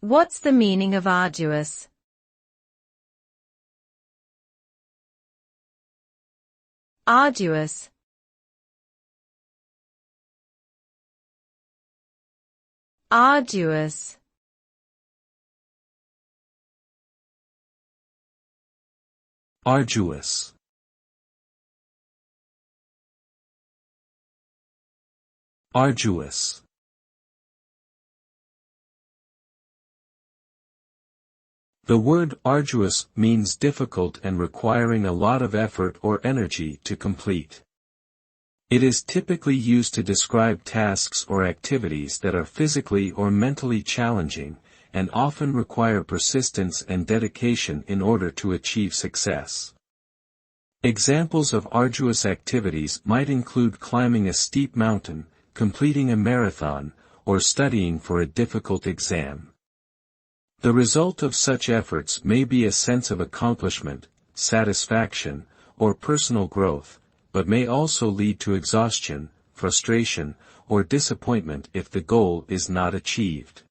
What's the meaning of arduous? Arduous. Arduous. Arduous. Arduous. The word arduous means difficult and requiring a lot of effort or energy to complete. It is typically used to describe tasks or activities that are physically or mentally challenging, and often require persistence and dedication in order to achieve success. Examples of arduous activities might include climbing a steep mountain, completing a marathon, or studying for a difficult exam. The result of such efforts may be a sense of accomplishment, satisfaction, or personal growth, but may also lead to exhaustion, frustration, or disappointment if the goal is not achieved.